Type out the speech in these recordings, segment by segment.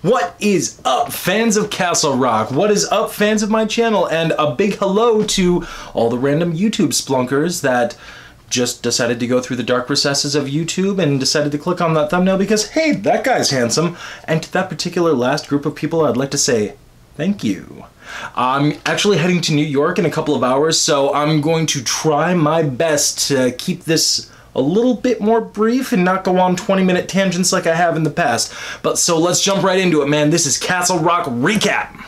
What is up, fans of Castle Rock? What is up, fans of my channel? And a big hello to all the random YouTube splunkers that just decided to go through the dark recesses of YouTube and decided to click on that thumbnail because, hey, that guy's handsome. And to that particular last group of people, I'd like to say thank you. I'm actually heading to New York in a couple of hours, so I'm going to try my best to keep this a little bit more brief and not go on 20-minute tangents like I have in the past. But so let's jump right into it, man. This is Castle Rock Recap.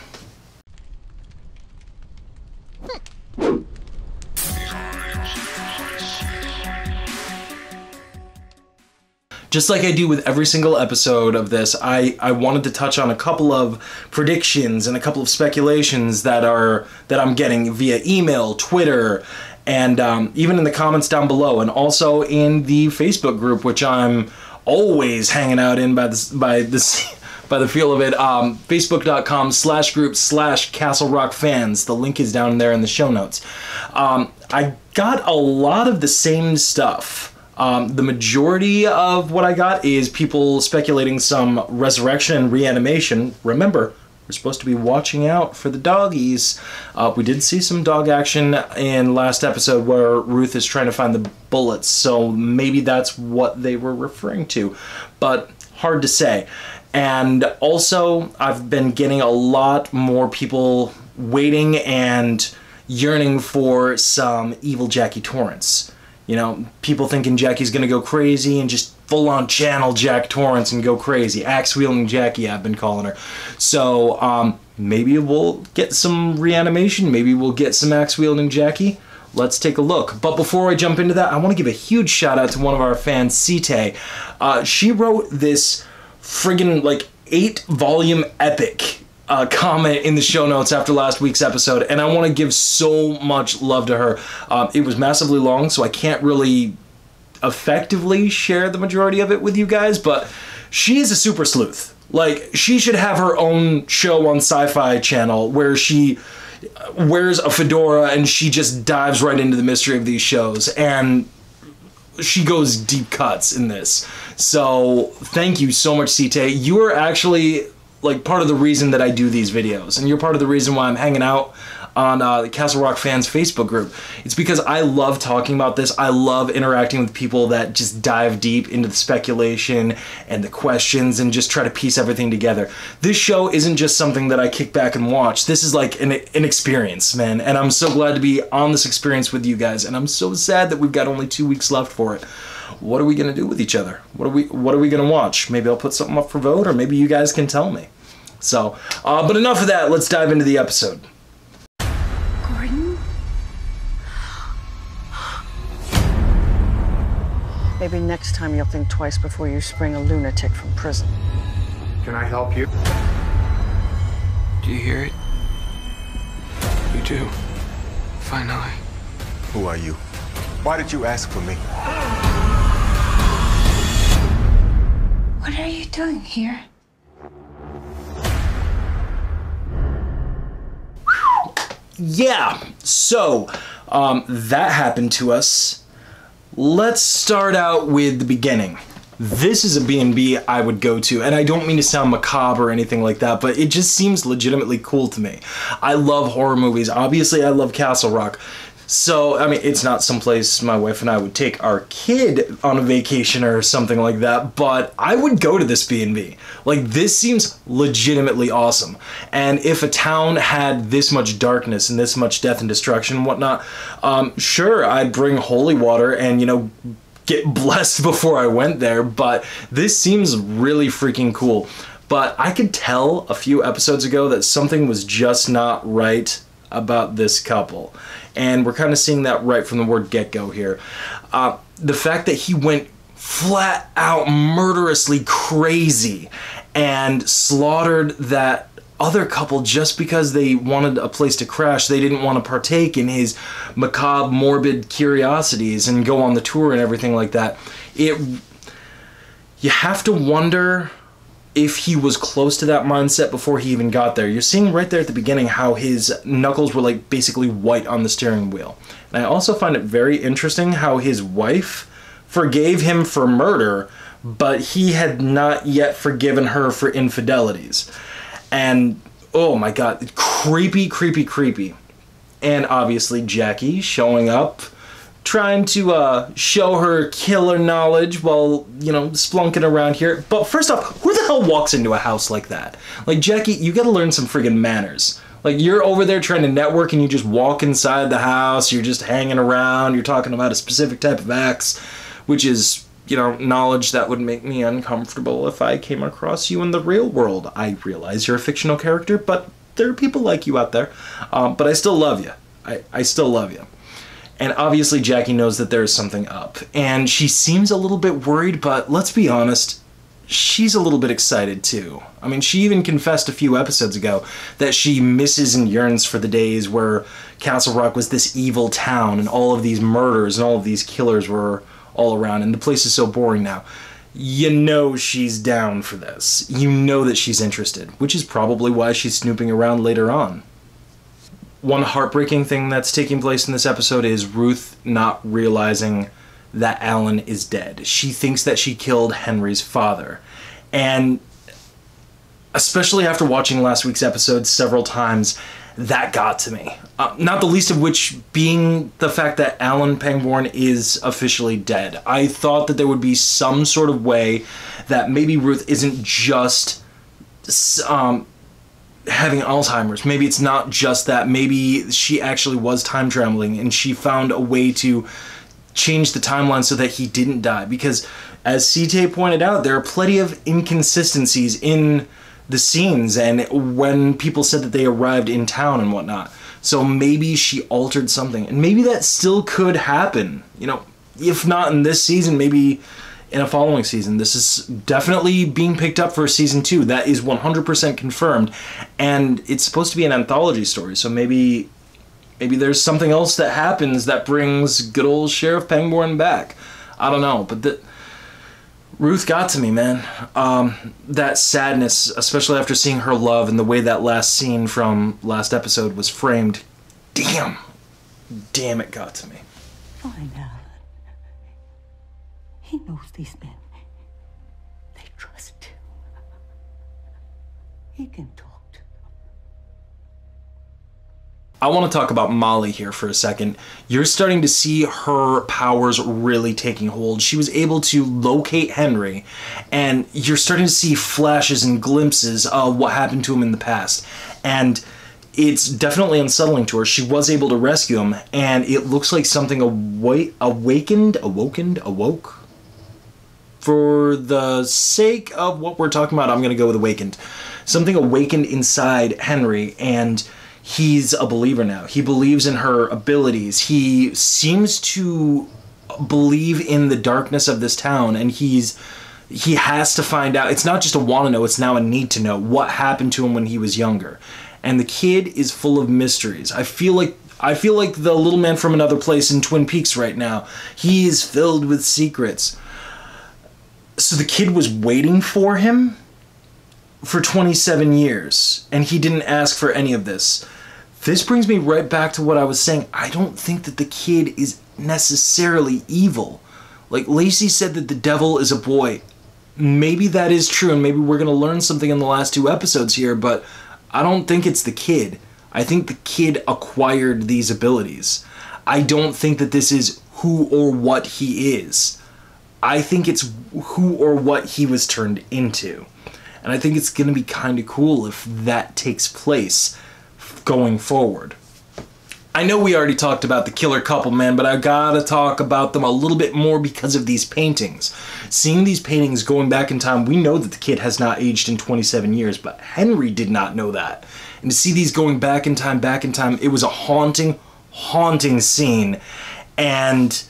Just like I do with every single episode of this, I wanted to touch on a couple of predictions and a couple of speculations that I'm getting via email, Twitter, and even in the comments down below, and also in the Facebook group, which I'm always hanging out in by the feel of it. Facebook.com/group/CastleRockFans. The link is down there in the show notes. I got a lot of the same stuff. The majority of what I got is people speculating some resurrection and reanimation. Remember, we're supposed to be watching out for the doggies. We did see some dog action in last episode where Ruth is trying to find the bullets, so maybe that's what they were referring to, but hard to say. And also, I've been getting a lot more people waiting and yearning for some evil Jackie Torrance. You know, people thinking Jackie's gonna go crazy and just full-on channel Jack Torrance and go crazy. Axe-wielding Jackie, I've been calling her. So, maybe we'll get some reanimation. Maybe we'll get some axe-wielding Jackie. Let's take a look. But before I jump into that, I want to give a huge shout-out to one of our fans, Site. She wrote this friggin', like, 8-volume epic comment in the show notes after last week's episode, and I want to give so much love to her. It was massively long, so I can't really effectively share the majority of it with you guys, but she is a super sleuth. Like, she should have her own show on Sci-Fi Channel where she wears a fedora and she just dives right into the mystery of these shows, and she goes deep cuts in this. So thank you so much, Site. You are actually like part of the reason that I do these videos, and you're part of the reason why I'm hanging out on the Castle Rock Fans Facebook group. It's because I love talking about this. I love interacting with people that just dive deep into the speculation and the questions and just try to piece everything together. This show isn't just something that I kick back and watch. This is like an experience, man, and I'm so glad to be on this experience with you guys, and I'm so sad that we've got only 2 weeks left for it. What are we gonna do with each other? What are we gonna watch? Maybe I'll put something up for vote, or maybe you guys can tell me. So, but enough of that. Let's dive into the episode. Gordon? Maybe next time you'll think twice before you spring a lunatic from prison. Can I help you? Do you hear it? You do. Finally. Who are you? Why did you ask for me? What are you doing here? Yeah, so that happened to us. Let's start out with the beginning. This is a B&B I would go to, and I don't mean to sound macabre or anything like that, but it just seems legitimately cool to me. I love horror movies. Obviously, I love Castle Rock. So, I mean, it's not someplace my wife and I would take our kid on a vacation or something like that, but I would go to this B&B. Like, this seems legitimately awesome. And if a town had this much darkness and this much death and destruction and whatnot, sure, I'd bring holy water and, you know, get blessed before I went there, but this seems really freaking cool. But I could tell a few episodes ago that something was just not right about this couple. And we're kind of seeing that right from the word get-go here. The fact that he went flat out murderously crazy and slaughtered that other couple just because they wanted a place to crash. They didn't want to partake in his macabre, morbid curiosities and go on the tour and everything like that. You have to wonder if he was close to that mindset before he even got there. You're seeing right there at the beginning how his knuckles were like basically white on the steering wheel. And I also find it very interesting how his wife forgave him for murder, but he had not yet forgiven her for infidelities. And, oh my god, creepy, creepy, creepy. And obviously Jackie showing up, trying to show her killer knowledge while, you know, splunking around here. But first off, who the hell walks into a house like that? Like, Jackie, you gotta learn some friggin' manners. Like, you're over there trying to network and you just walk inside the house, you're just hanging around, you're talking about a specific type of axe, which is, you know, knowledge that would make me uncomfortable if I came across you in the real world. I realize you're a fictional character, but there are people like you out there. But I still love you. I still love you. And obviously Jackie knows that there's something up. And she seems a little bit worried, but let's be honest, she's a little bit excited too. I mean, she even confessed a few episodes ago that she misses and yearns for the days where Castle Rock was this evil town and all of these murders and all of these killers were all around, and the place is so boring now. You know she's down for this. You know that she's interested, which is probably why she's snooping around later on. One heartbreaking thing that's taking place in this episode is Ruth not realizing that Alan is dead. She thinks that she killed Henry's father. And especially after watching last week's episode several times, that got to me. Not the least of which being the fact that Alan Pangborn is officially dead. I thought that there would be some sort of way that maybe Ruth isn't just having Alzheimer's. Maybe it's not just that. Maybe she actually was time traveling and she found a way to change the timeline so that he didn't die. Because as Site pointed out, there are plenty of inconsistencies in the scenes and when people said that they arrived in town and whatnot. So maybe she altered something, and maybe that still could happen. You know, if not in this season, maybe in a following season. This is definitely being picked up for season 2. That is 100% confirmed, and it's supposed to be an anthology story. So maybe there's something else that happens that brings good old Sheriff Pangborn back. I don't know, but Ruth got to me, man. That sadness, especially after seeing her love and the way that last scene from last episode was framed. Damn, it got to me. Fine, Alan. He knows these men. They trust him. He can talk to them. I want to talk about Molly here for a second. You're starting to see her powers really taking hold. She was able to locate Henry, and you're starting to see flashes and glimpses of what happened to him in the past. And it's definitely unsettling to her. She was able to rescue him, and it looks like something awoke. For the sake of what we're talking about, I'm going to go with awakened. Something awakened inside Henry, and he's a believer now. He believes in her abilities. He seems to believe in the darkness of this town, and he has to find out. It's not just a want to know, it's now a need to know what happened to him when he was younger. And the kid is full of mysteries. I feel like the little man from another place in Twin Peaks right now. He is filled with secrets. So the kid was waiting for him for 27 years, and he didn't ask for any of this. This brings me right back to what I was saying. I don't think that the kid is necessarily evil. Like, Lacey said that the devil is a boy. Maybe that is true, and maybe we're going to learn something in the last 2 episodes here, but I don't think it's the kid. I think the kid acquired these abilities. I don't think that this is who or what he is. I think it's who or what he was turned into. And I think it's going to be kind of cool if that takes place going forward. I know we already talked about the killer couple, man, but I gotta talk about them a little bit more because of these paintings. Seeing these paintings going back in time, we know that the kid has not aged in 27 years, but Henry did not know that. And to see these going back in time, it was a haunting scene. And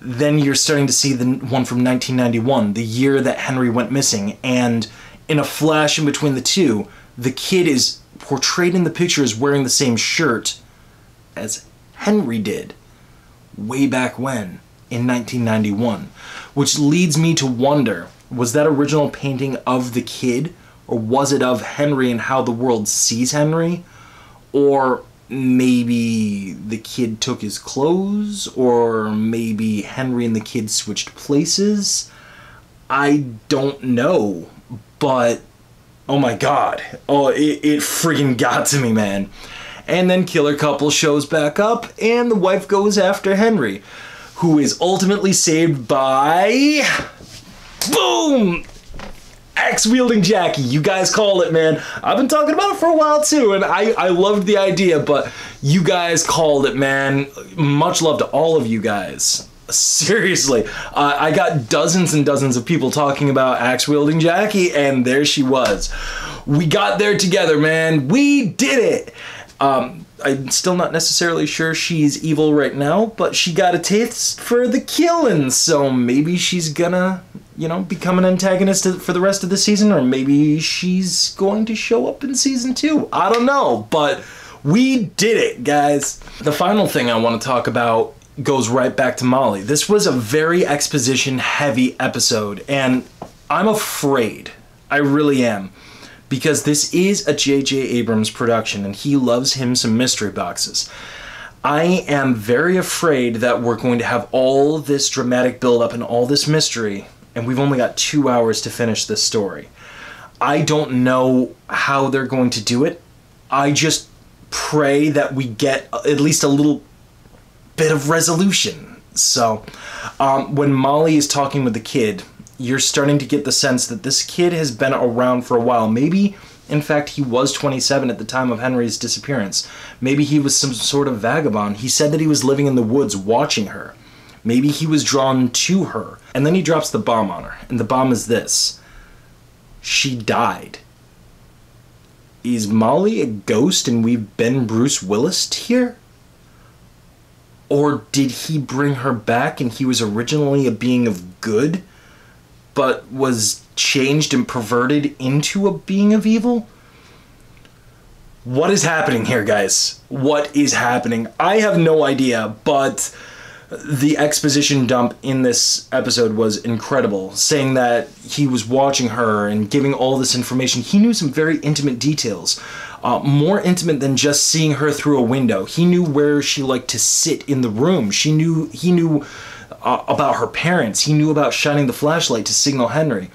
then you're starting to see the one from 1991, the year that Henry went missing, and in a flash in between the two, the kid is portrayed in the picture as wearing the same shirt as Henry did way back when, in 1991. Which leads me to wonder, was that original painting of the kid, or was it of Henry and how the world sees Henry? Or maybe the kid took his clothes, or maybe Henry and the kid switched places. I don't know, but oh my god. Oh, it freaking got to me, man. And then Killer Couple shows back up, and the wife goes after Henry, who is ultimately saved by... boom! Axe-wielding Jackie. You guys call it, man. I've been talking about it for a while, too, and I loved the idea, but you guys called it, man. Much love to all of you guys. Seriously. I got dozens and dozens of people talking about Axe-wielding Jackie, and there she was. We got there together, man. We did it! I'm still not necessarily sure she's evil right now, but she got a taste for the killing, so maybe she's gonna, you know, become an antagonist for the rest of the season, or maybe she's going to show up in season 2. I don't know, but we did it, guys. The final thing I want to talk about goes right back to Molly. This was a very exposition-heavy episode, and I'm afraid, I really am, because this is a J.J. Abrams production, and he loves him some mystery boxes. I am very afraid that we're going to have all this dramatic build-up and all this mystery, and we've only got 2 hours to finish this story. I don't know how they're going to do it. I just pray that we get at least a little bit of resolution. So, when Molly is talking with the kid, you're starting to get the sense that this kid has been around for a while. Maybe, in fact, he was 27 at the time of Henry's disappearance. Maybe he was some sort of vagabond. He said that he was living in the woods watching her. Maybe he was drawn to her. And then he drops the bomb on her. And the bomb is this: she died. Is Molly a ghost and we've been Bruce Willis'd here? Or did he bring her back and he was originally a being of good, but was changed and perverted into a being of evil? What is happening here, guys? What is happening? I have no idea, but the exposition dump in this episode was incredible, saying that he was watching her and giving all this information. He knew some very intimate details, more intimate than just seeing her through a window. He knew where she liked to sit in the room. He knew about her parents. He knew about shining the flashlight to signal Henry.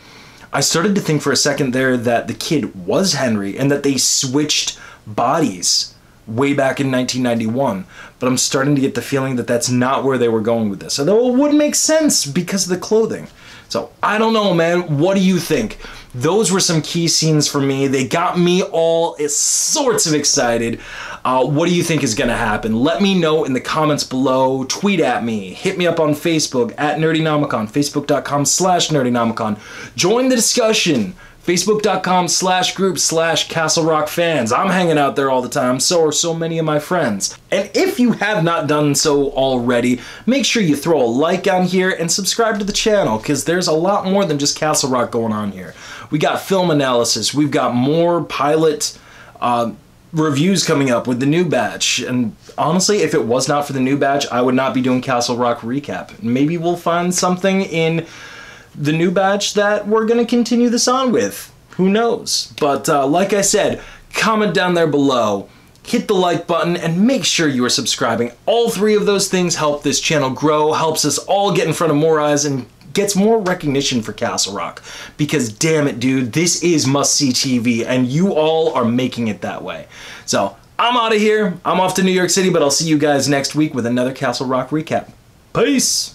I started to think for a second there that the kid was Henry and that they switched bodies way back in 1991, but I'm starting to get the feeling that that's not where they were going with this, although it would make sense because of the clothing. So I don't know, man. What do you think? Those were some key scenes for me. They got me all sorts of excited. What do you think is going to happen? Let me know in the comments below. Tweet at me. Hit me up on Facebook at Nerdynomicon, facebook.com/Nerdynomicon. Join the discussion. Facebook.com/group/Castle Rock fans. I'm hanging out there all the time, so are so many of my friends. And if you have not done so already, make sure you throw a like on here and subscribe to the channel, because there's a lot more than just Castle Rock going on here. We got film analysis, we've got more pilot reviews coming up with the new batch, and honestly, if it was not for the new batch, I would not be doing Castle Rock recap. Maybe we'll find something in the new batch that we're going to continue this on with. Who knows? But like I said, comment down there below, hit the like button, and make sure you are subscribing. All three of those things help this channel grow, helps us all get in front of more eyes, and gets more recognition for Castle Rock. Because damn it, dude, this is must-see TV, and you all are making it that way. So, I'm out of here. I'm off to New York City, but I'll see you guys next week with another Castle Rock recap. Peace!